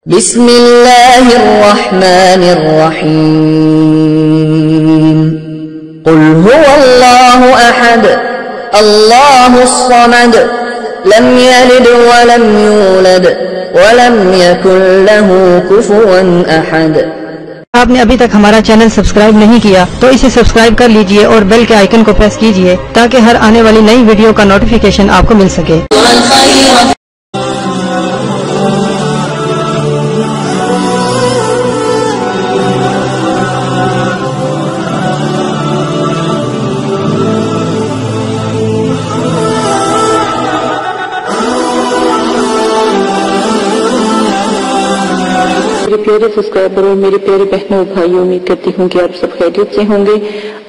بسم اللہ الرحمن الرحیم قل هو اللہ احد اللہ الصمد لم یلد ولم یولد ولم یکن له کفوا احد۔ آپ نے ابھی تک ہمارا چینل سبسکرائب نہیں کیا تو اسے سبسکرائب کر لیجئے اور بیل کے آئیکن کو پریس کیجئے تاکہ ہر آنے والی نئی ویڈیو کا نوٹیفیکیشن آپ کو مل سکے۔ میرے پیارے سبسکرائبروں، میرے پیارے بہنوں اور بھائیوں، امید کرتی ہوں کہ آپ سب خیریت سے ہوں گے۔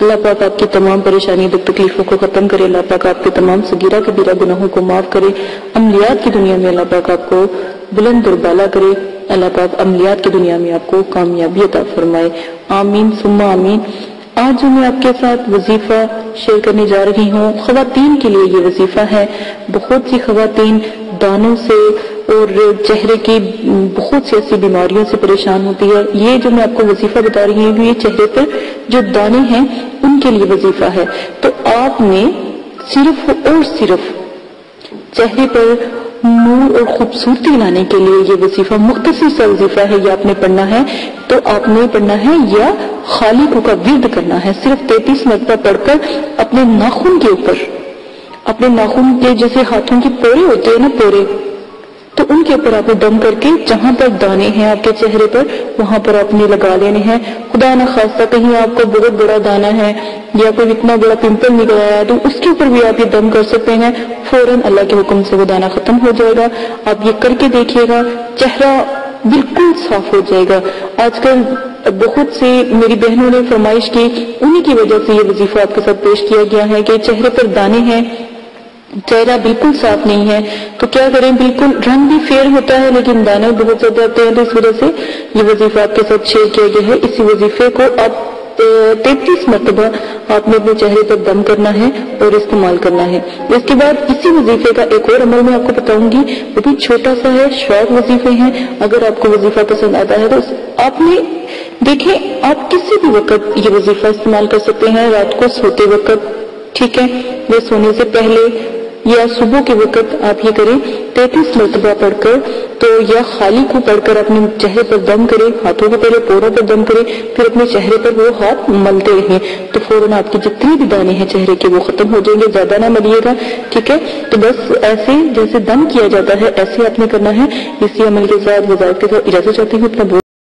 اللہ پاک آپ کی تمام پریشانی دکھ تکلیفوں کو ختم کرے۔ اللہ پاک آپ کے تمام صغیرہ کبیرہ گناہوں کو معاف کرے۔ عملیات کی دنیا میں اللہ پاک آپ کو بلند اور بالا کرے۔ اللہ پاک عملیات کی دنیا میں آپ کو کامیابی عطا فرمائے۔ آمین ثم آمین۔ آج جو میں آپ کے ساتھ وظیفہ شیئر کرنے جا رہی ہوں، خواتین کے لیے یہ وظیفہ ہے۔ بہت سی خواتین دانوں سے اور چہرے کی بہت سی ایسی بیماریوں سے پریشان ہوتی ہے۔ یہ جو میں آپ کو وظیفہ بتا رہی ہوں، یہ چہرے پر جو دانے ہیں ان کے لیے وظیفہ ہے۔ تو آپ نے صرف اور صرف چہرے پر نور اور خوبصورتی لانے کے لیے یہ وظیفہ مختصر سا وظیفہ ہے، یہ آپ نے پڑھنا ہے۔ تو آپ نے پڑھنا ہے یا خالق کا ورد کرنا ہے، صرف 33 مرتبہ پڑھ کر اپنے ناخن کے اوپر، اپنے ناخن کے جیسے ہاتھوں کے پورے ہوتے ہیں نا، پورے، تو ان کے اوپر آپ نے دم کر کے جہاں پر دانے ہیں آپ کے چہرے پر وہاں پر آپ نے لگا لینے ہیں۔ خدا نہ خواستہ کہیں آپ کو بہت بڑا دانا ہے یا کوئی اتنا بڑا پمپل نکل آیا تو اس کے اوپر بھی آپ یہ دم کر سکتے ہیں، فوراً اللہ کے حکم سے وہ دانا ختم ہو جائے گا۔ آپ یہ کر کے دیکھیے گا، چہرہ بالکل صاف ہو جائے گا۔ آج کل بہت سی میری بہنوں نے فرمائش کی، انہی کی وجہ سے یہ وظیفہ آپ کے ساتھ پیش کیا گیا ہے کہ چہرے پر دانے ہیں، چہرہ بالکل صاف نہیں ہے، تو کیا کریں؟ بالکل رنگ بھی فیئر ہوتا ہے لیکن دانے بہت زیادہ آتے ہیں، تو اس وجہ سے یہ وظیفہ آپ کے ساتھ شیئر کیا گیا ہے۔ اسی وظیفے کو آپ 33 مرتبہ آپ نے اپنے چہرے پر دم کرنا ہے اور استعمال کرنا ہے۔ اس کے بعد اسی وظیفے کا ایک اور عمل میں آپ کو بتاؤں گی، وہ بھی چھوٹا سا ہے، شارٹ وظیفے ہیں۔ اگر آپ کو وظیفہ پسند آتا ہے تو آپ نے دیکھیں، آپ کسی بھی وقت یہ وظیفہ استعمال کر سکتے ہیں، رات کو سوتے وقت، ٹھیک ہے، یا سونے سے پہلے یا صبح کے وقت آپ یہ کریں 33 مرتبہ پڑھ کر، تو یا خالی کو پڑھ کر اپنے چہرے پر دم کریں، ہاتھوں کے پہلے پوروں پر دم کریں، پھر اپنے چہرے پر وہ ہاتھ ملتے رہیں، تو فوراً آپ کے جتنے بھی دانے ہیں چہرے کے وہ ختم ہو جائیں گے۔ زیادہ نہ ملیے گا، ٹھیک ہے؟ تو بس ایسے جیسے دم کیا جاتا ہے ایسے آپ نے کرنا ہے۔ اسی عمل کے ساتھ وظائف کے ساتھ اجازت چاہتی ہوں، اپنا